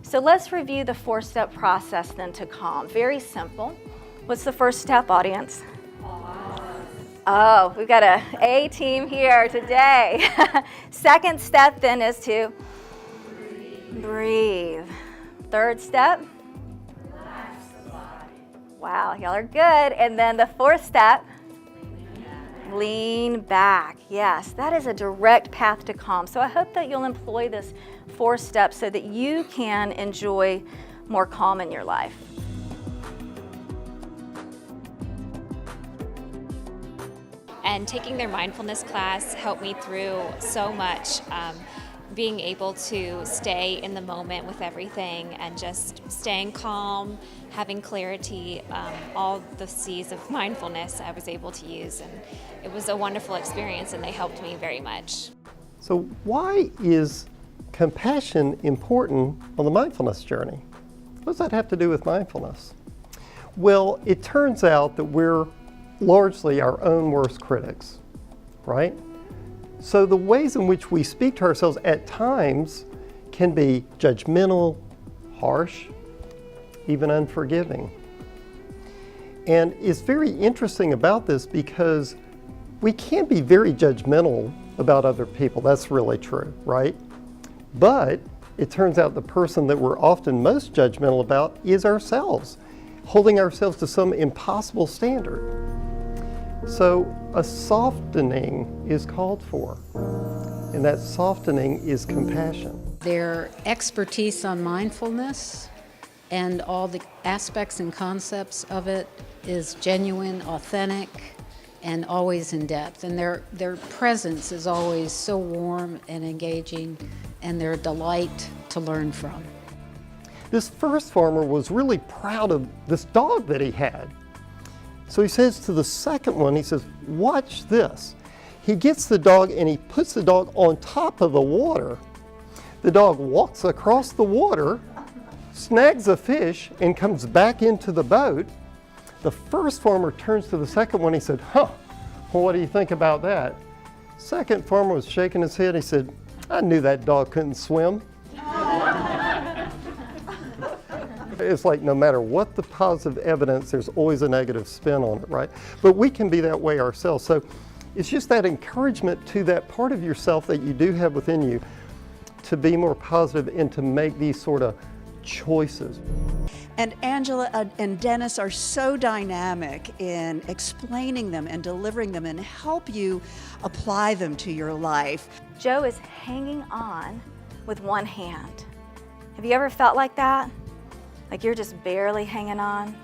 So let's review the 4-step process then to calm. Very simple. What's the first step, audience? Oh, we've got an A team here today. Second step then is to breathe. Third step? Relax the body. Wow, y'all are good. And then the 4th step? Lean back. Yes, that is a direct path to calm. So I hope that you'll employ this 4 steps so that you can enjoy more calm in your life. And taking their mindfulness class helped me through so much, being able to stay in the moment with everything and just staying calm, having clarity, all the C's of mindfulness I was able to use. And it was a wonderful experience and they helped me very much. So why is compassion important on the mindfulness journey? What does that have to do with mindfulness? Well, it turns out that we're largely our own worst critics, right? So the ways in which we speak to ourselves at times can be judgmental, harsh, even unforgiving. And it's very interesting about this because we can be very judgmental about other people. That's really true, right? But it turns out the person that we're often most judgmental about is ourselves, holding ourselves to some impossible standard. So a softening is called for, and that softening is compassion. Their expertise on mindfulness and all the aspects and concepts of it is genuine, authentic, and always in depth. And their presence is always so warm and engaging, and they're a delight to learn from. This first farmer was really proud of this dog that he had. So he says to the second one, he says, watch this. He gets the dog and he puts the dog on top of the water. The dog walks across the water, snags a fish, and comes back into the boat. The first farmer turns to the second one. He said, well, what do you think about that? Second farmer was shaking his head. He said, I knew that dog couldn't swim. It's like no matter what the positive evidence, there's always a negative spin on it, right? But we can be that way ourselves. So it's just that encouragement to that part of yourself that you do have within you to be more positive and to make these sort of choices. And Angela and Dennis are so dynamic in explaining them and delivering them and help you apply them to your life. Joe is hanging on with one hand. Have you ever felt like that? Like you're just barely hanging on?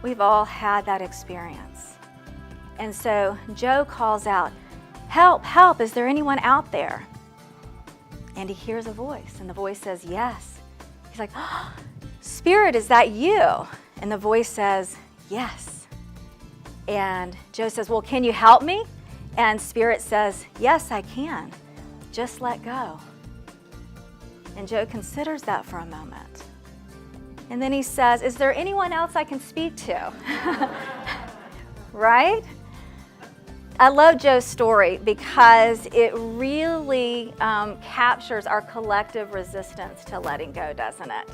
We've all had that experience. And so Joe calls out, help, help, is there anyone out there? And he hears a voice, and the voice says, yes. He's like, oh, Spirit, is that you? And the voice says, yes. And Joe says, well, can you help me? And Spirit says, yes, I can. Just let go. And Joe considers that for a moment. And then he says, is there anyone else I can speak to? Right? I love Joe's story because it really captures our collective resistance to letting go, doesn't it?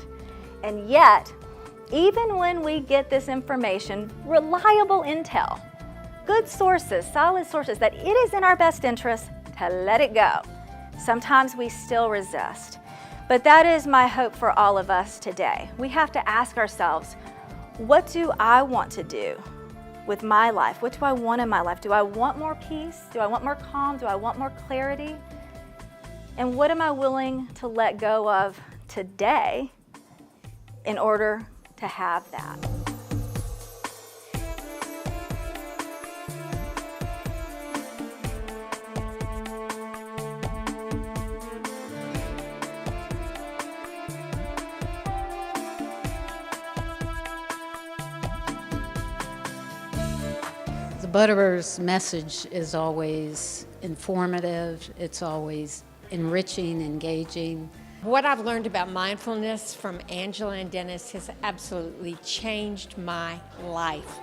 And yet, even when we get this information, reliable intel, good sources, solid sources, that it is in our best interest to let it go, sometimes we still resist. But that is my hope for all of us today. We have to ask ourselves, what do I want to do with my life? What do I want in my life? Do I want more peace? Do I want more calm? Do I want more clarity? And what am I willing to let go of today in order to have that? The Butterers message is always informative, it's always enriching, engaging. What I've learned about mindfulness from Angela and Dennis has absolutely changed my life.